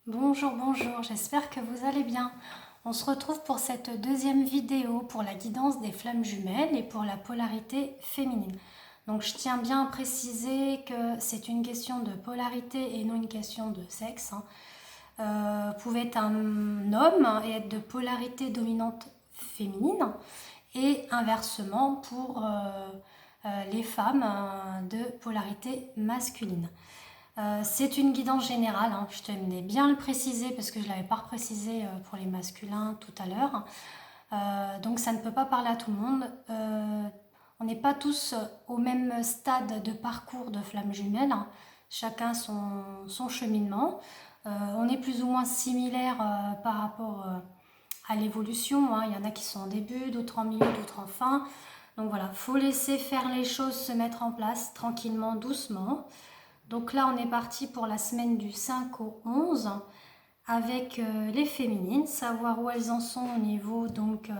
Bonjour, bonjour, j'espère que vous allez bien. On se retrouve pour cette deuxième vidéo pour la guidance des flammes jumelles et pour la polarité féminine. Donc je tiens bien à préciser que c'est une question de polarité et non une question de sexe. Vous pouvez être un homme et être de polarité dominante féminine et inversement pour les femmes de polarité masculine. C'est une guidance générale, hein. Je tenais bien à le préciser parce que je ne l'avais pas précisé pour les masculins tout à l'heure. Donc ça ne peut pas parler à tout le monde. On n'est pas tous au même stade de parcours de flamme jumelle, hein. Chacun son cheminement. On est plus ou moins similaires par rapport à l'évolution, hein. Il y en a qui sont en début, d'autres en milieu, d'autres en fin. Donc voilà, il faut laisser faire les choses se mettre en place tranquillement, doucement. Donc là, on est parti pour la semaine du 5 au 11 avec les féminines, savoir où elles en sont au niveau donc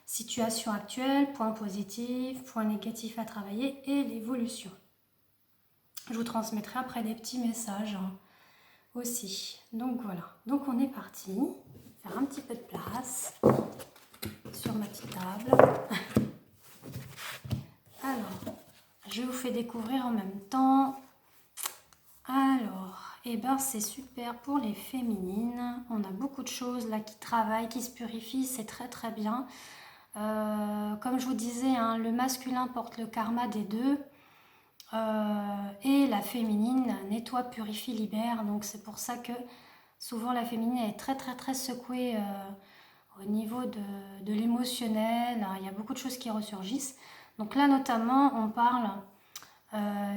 situation actuelle, points positifs, points négatifs à travailler et l'évolution. Je vous transmettrai après des petits messages aussi. Donc voilà, donc on est parti. Faire un petit peu de place sur ma petite table. Alors, je vous fais découvrir en même temps. Alors, eh ben c'est super pour les féminines. On a beaucoup de choses là qui travaillent, qui se purifient, c'est très très bien. Comme je vous disais, hein, le masculin porte le karma des deux. Et la féminine nettoie, purifie, libère. Donc c'est pour ça que souvent la féminine est très très très secouée au niveau de l'émotionnel. Il y a beaucoup de choses qui ressurgissent. Donc là notamment on parle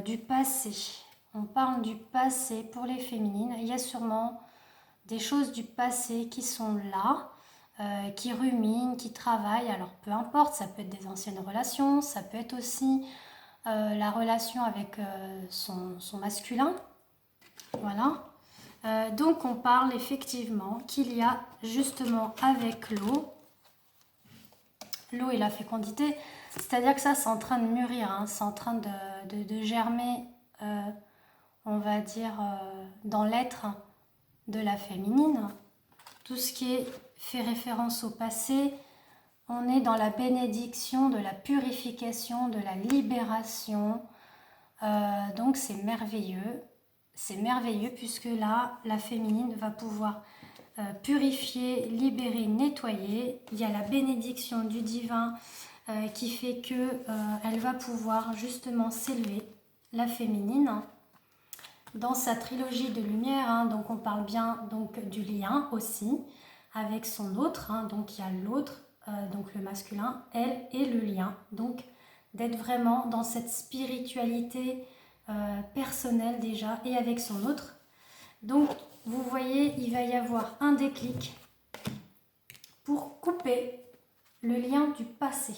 du passé. On parle du passé pour les féminines. Il y a sûrement des choses du passé qui sont là, qui ruminent, qui travaillent. Alors peu importe, ça peut être des anciennes relations, ça peut être aussi la relation avec son masculin. Voilà. Donc on parle effectivement qu'il y a justement avec l'eau et la fécondité, c'est-à-dire que ça c'est en train de mûrir, hein, c'est en train de germer, on va dire, dans l'être de la féminine. Tout ce qui est fait référence au passé, on est dans la bénédiction de la purification, de la libération. Donc c'est merveilleux. C'est merveilleux puisque là, la féminine va pouvoir purifier, libérer, nettoyer. Il y a la bénédiction du divin qui fait que elle va pouvoir justement s'élever, la féminine, dans sa trilogie de lumière, hein. Donc on parle bien donc du lien aussi avec son autre, hein. Donc il y a l'autre, donc le masculin, elle et le lien. Donc d'être vraiment dans cette spiritualité personnelle déjà et avec son autre. Donc vous voyez, il va y avoir un déclic pour couper le lien du passé.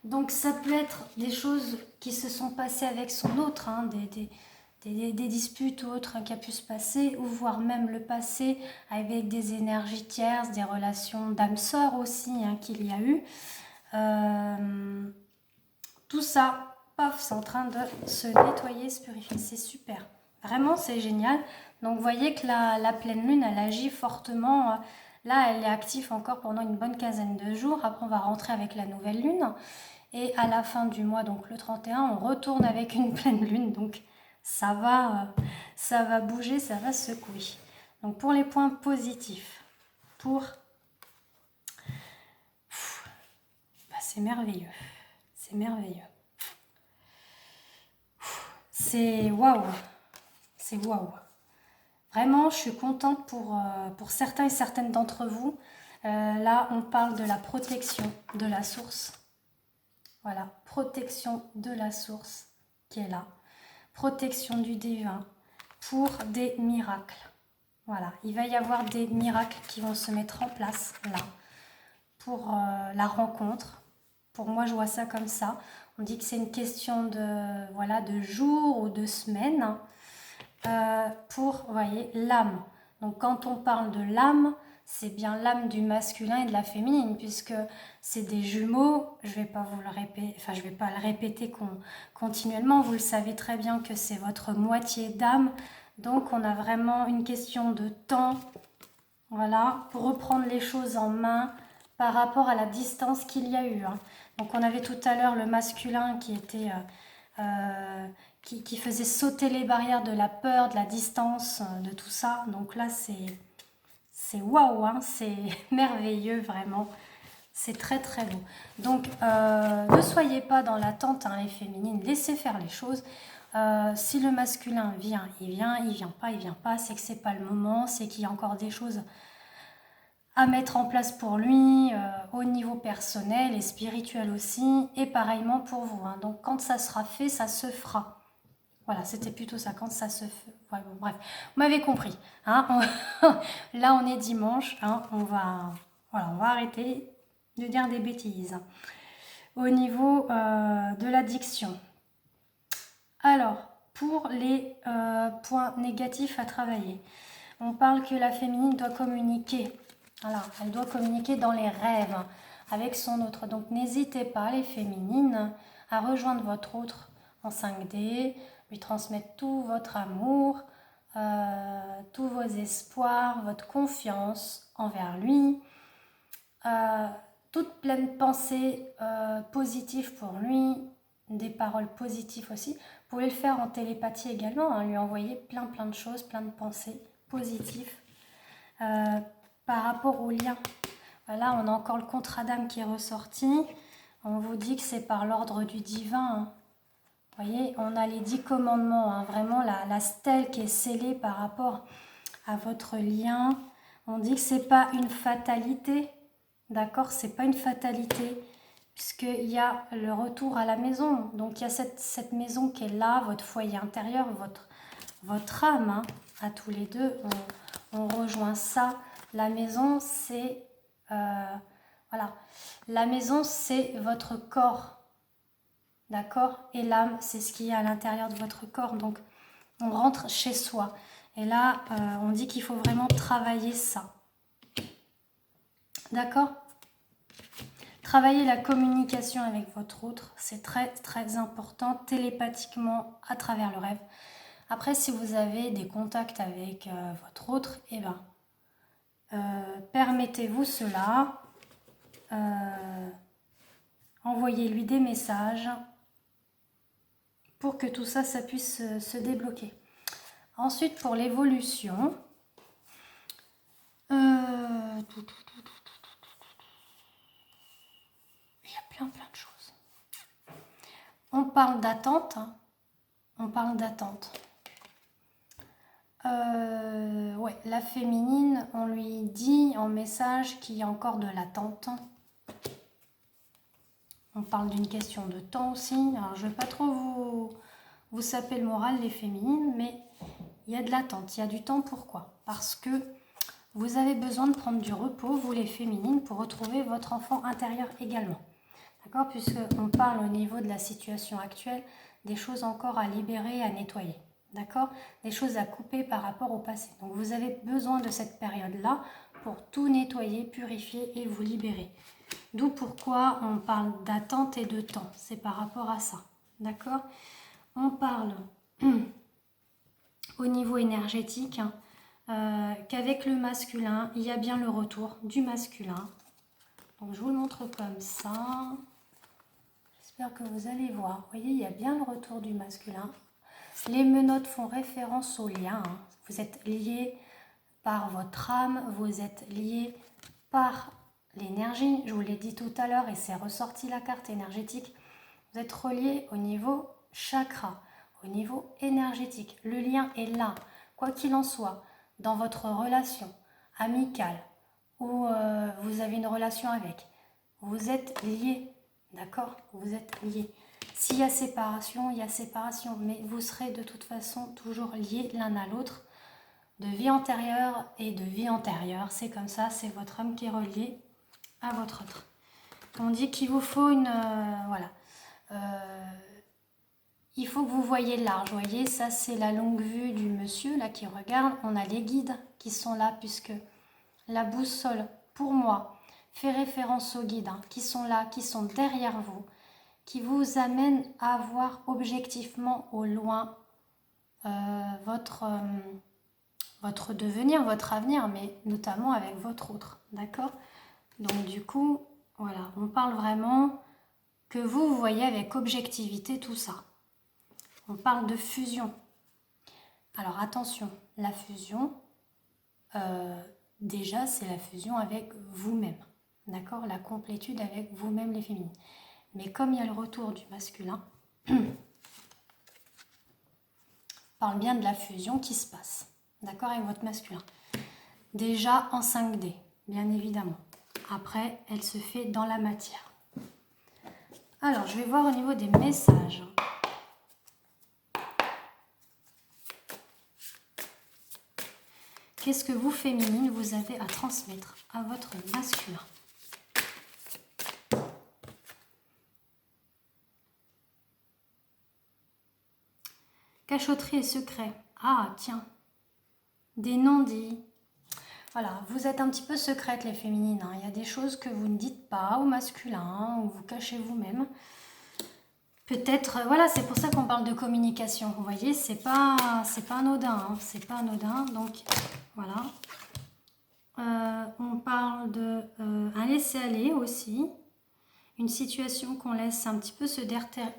Donc ça peut être des choses qui se sont passées avec son autre, hein, des disputes ou autres, hein, qui a pu se passer, ou voire même le passé avec des énergies tierces, des relations d'âme sœur aussi, hein, qu'il y a eu. Tout ça, paf, c'est en train de se nettoyer, se purifier, c'est super. Vraiment, c'est génial. Donc, vous voyez que la pleine lune, elle agit fortement. Là, elle est active encore pendant une bonne quinzaine de jours. Après, on va rentrer avec la nouvelle lune. Et à la fin du mois, donc le 31, on retourne avec une pleine lune. Donc, ça va bouger, ça va secouer. Donc, pour les points positifs, c'est merveilleux. C'est merveilleux. C'est waouh. C'est waouh. Vraiment, je suis contente pour certains et certaines d'entre vous. Là, on parle de la protection de la source. Voilà, protection de la source qui est là. Protection du divin pour des miracles. Voilà, il va y avoir des miracles qui vont se mettre en place là pour la rencontre. Pour moi, je vois ça comme ça. On dit que c'est une question de jours ou de semaines. Pour, vous voyez, l'âme. Donc quand on parle de l'âme, c'est bien l'âme du masculin et de la féminine, puisque c'est des jumeaux. Je vais pas vous le répéter, enfin je vais pas le répéter continuellement. Vous le savez très bien que c'est votre moitié d'âme, Donc on a vraiment une question de temps, voilà, pour reprendre les choses en main par rapport à la distance qu'il y a eu. Hein. Donc on avait tout à l'heure le masculin qui était... qui faisait sauter les barrières de la peur, de la distance, de tout ça. Donc là, c'est waouh, hein, c'est merveilleux, vraiment. C'est très très beau. Donc, ne soyez pas dans l'attente, hein, les féminines. Laissez faire les choses. Si le masculin vient, il vient. Il vient pas, il vient pas. C'est que c'est pas le moment. C'est qu'il y a encore des choses à mettre en place pour lui, au niveau personnel et spirituel aussi. Et pareillement pour vous. Hein. Donc, quand ça sera fait, ça se fera. Voilà, c'était plutôt ça, quand ça se fait. Ouais, bon, bref, vous m'avez compris. Hein, là, on est dimanche. Hein, voilà, on va arrêter de dire des bêtises. Au niveau de l'addiction. Alors, pour les points négatifs à travailler, on parle que la féminine doit communiquer. Voilà, elle doit communiquer dans les rêves avec son autre. Donc, n'hésitez pas, les féminines, à rejoindre votre autre en 5D, lui transmettre tout votre amour, tous vos espoirs, votre confiance envers lui, toute pleine pensée positive pour lui, des paroles positives aussi. Vous pouvez le faire en télépathie également, hein, lui envoyer plein de choses, plein de pensées positives par rapport au lien. Voilà, on a encore le contrat d'âme qui est ressorti. On vous dit que c'est par l'ordre du divin. Hein. Vous voyez, on a les 10 commandements, hein, vraiment la stèle qui est scellée par rapport à votre lien. On dit que c'est pas une fatalité, d'accord? C'est pas une fatalité, puisqu'il y a le retour à la maison. Donc il y a cette maison qui est là, votre foyer intérieur, votre âme, hein, à tous les deux. On rejoint ça. La maison, c'est... voilà. La maison, c'est votre corps. D'accord? Et l'âme, c'est ce qu'il y a à l'intérieur de votre corps. Donc, on rentre chez soi. Et là, on dit qu'il faut vraiment travailler ça. D'accord? Travailler la communication avec votre autre, c'est très important, télépathiquement à travers le rêve. Après, si vous avez des contacts avec votre autre, eh ben, permettez-vous cela. Envoyez-lui des messages pour que tout ça, ça puisse se débloquer. Ensuite, pour l'évolution, il y a plein de choses. On parle d'attente. Hein. On parle d'attente. Ouais, la féminine, on lui dit en message qu'il y a encore de l'attente. On parle d'une question de temps aussi. Alors, je ne vais pas trop vous saper le moral, les féminines, mais il y a de l'attente, il y a du temps. Pourquoi? Parce que vous avez besoin de prendre du repos, vous les féminines, pour retrouver votre enfant intérieur également. D'accord? Puisqu'on parle au niveau de la situation actuelle, des choses encore à libérer, à nettoyer. D'accord? Des choses à couper par rapport au passé. Donc vous avez besoin de cette période-là pour tout nettoyer, purifier et vous libérer. D'où pourquoi on parle d'attente et de temps. C'est par rapport à ça. D'accord? On parle au niveau énergétique qu'avec le masculin, il y a bien le retour du masculin. Donc je vous le montre comme ça. J'espère que vous allez voir. Vous voyez, il y a bien le retour du masculin. Les menottes font référence au lien. Hein. Vous êtes liés par votre âme, vous êtes liés par l'énergie. Je vous l'ai dit tout à l'heure et c'est ressorti la carte énergétique. Vous êtes reliés au niveau chakra, au niveau énergétique. Le lien est là, quoi qu'il en soit, dans votre relation amicale ou vous avez une relation avec. Vous êtes liés, d'accord? Vous êtes liés. S'il y a séparation, il y a séparation, mais vous serez de toute façon toujours liés l'un à l'autre, de vie antérieure et de vie antérieure. C'est comme ça, c'est votre âme qui est reliée à votre autre. On dit qu'il vous faut une... voilà. Il faut que vous voyez large, vous voyez, ça c'est la longue vue du monsieur là qui regarde. On a les guides qui sont là puisque la boussole, pour moi, fait référence aux guides qui sont là, qui sont derrière vous, qui vous amènent à voir objectivement au loin votre devenir, votre avenir, mais notamment avec votre autre, d'accord? Donc du coup, voilà, on parle vraiment que vous voyez avec objectivité tout ça. On parle de fusion. Alors attention, la fusion, déjà c'est la fusion avec vous-même, d'accord? La complétude avec vous-même les féminines. Mais comme il y a le retour du masculin, parle bien de la fusion qui se passe, d'accord, avec votre masculin. Déjà en 5D, bien évidemment. Après, elle se fait dans la matière. Alors, je vais voir au niveau des messages. Qu'est-ce que vous, féminines, vous avez à transmettre à votre masculin? Cachotterie et secret. Ah, tiens. Des non-dits. Voilà, vous êtes un petit peu secrètes, les féminines. Hein. Il y a des choses que vous ne dites pas au masculin, ou vous cachez vous-même. Peut-être, voilà, c'est pour ça qu'on parle de communication. Vous voyez, c'est pas anodin. Hein. C'est pas anodin, donc voilà. On parle de un laisser-aller aussi. Une situation qu'on laisse un petit peu se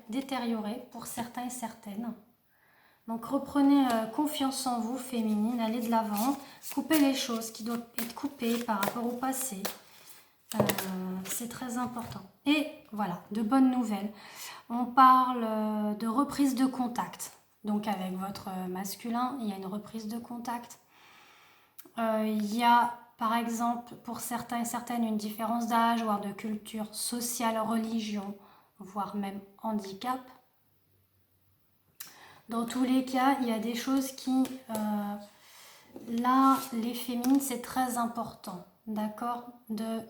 détériorer pour certains et certaines. Donc reprenez confiance en vous, féminine, allez de l'avant, coupez les choses qui doivent être coupées par rapport au passé. C'est très important. Et voilà, de bonnes nouvelles. On parle de reprise de contact. Donc avec votre masculin, il y a une reprise de contact. Il y a par exemple pour certains et certaines une différence d'âge, voire de culture sociale, religion, voire même handicap. Dans tous les cas, il y a des choses qui, là, les féminines, c'est très important, d'accord, de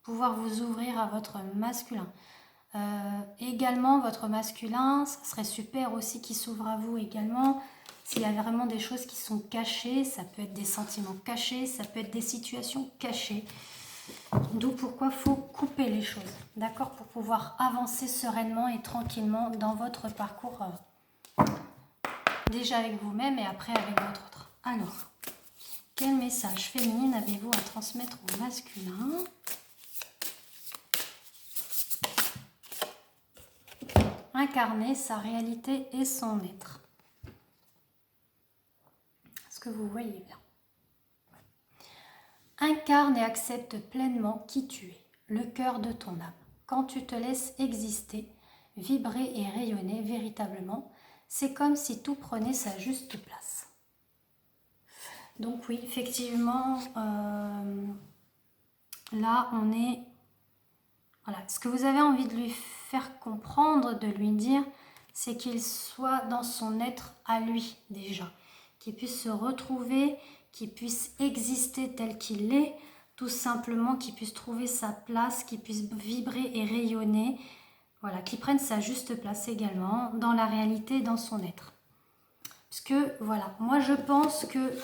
pouvoir vous ouvrir à votre masculin. Également, votre masculin, ça serait super aussi qu'il s'ouvre à vous également. S'il y a vraiment des choses qui sont cachées, ça peut être des sentiments cachés, ça peut être des situations cachées. D'où pourquoi il faut couper les choses, d'accord, pour pouvoir avancer sereinement et tranquillement dans votre parcours. Déjà avec vous-même et après avec votre autre. Alors, quel message féminine avez-vous à transmettre au masculin? Incarner sa réalité et son être. Est-ce que vous voyez bien? Incarne et accepte pleinement qui tu es, le cœur de ton âme. Quand tu te laisses exister, vibrer et rayonner véritablement, c'est comme si tout prenait sa juste place. Donc oui, effectivement, là on est... Voilà, ce que vous avez envie de lui faire comprendre, de lui dire, c'est qu'il soit dans son être à lui déjà, qu'il puisse se retrouver, qu'il puisse exister tel qu'il est, tout simplement, qu'il puisse trouver sa place, qu'il puisse vibrer et rayonner, voilà, qu'il prenne sa juste place également dans la réalité, dans son être. Parce que, voilà, moi je pense que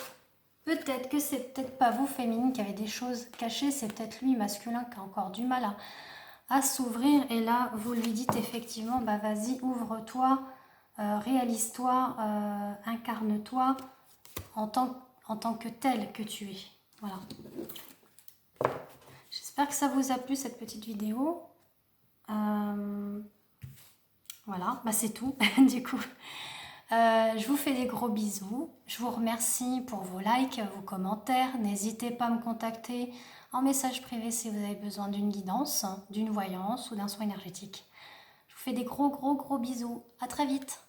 peut-être que c'est peut-être pas vous, féminine, qui avez des choses cachées, c'est peut-être lui, masculin, qui a encore du mal à s'ouvrir. Et là, vous lui dites effectivement, bah vas-y, ouvre-toi, réalise-toi, incarne-toi en tant que tel que tu es. Voilà. J'espère que ça vous a plu, cette petite vidéo. Voilà, bah c'est tout, du coup. Je vous fais des gros bisous. Je vous remercie pour vos likes, vos commentaires. N'hésitez pas à me contacter en message privé si vous avez besoin d'une guidance, d'une voyance ou d'un soin énergétique. Je vous fais des gros bisous. À très vite.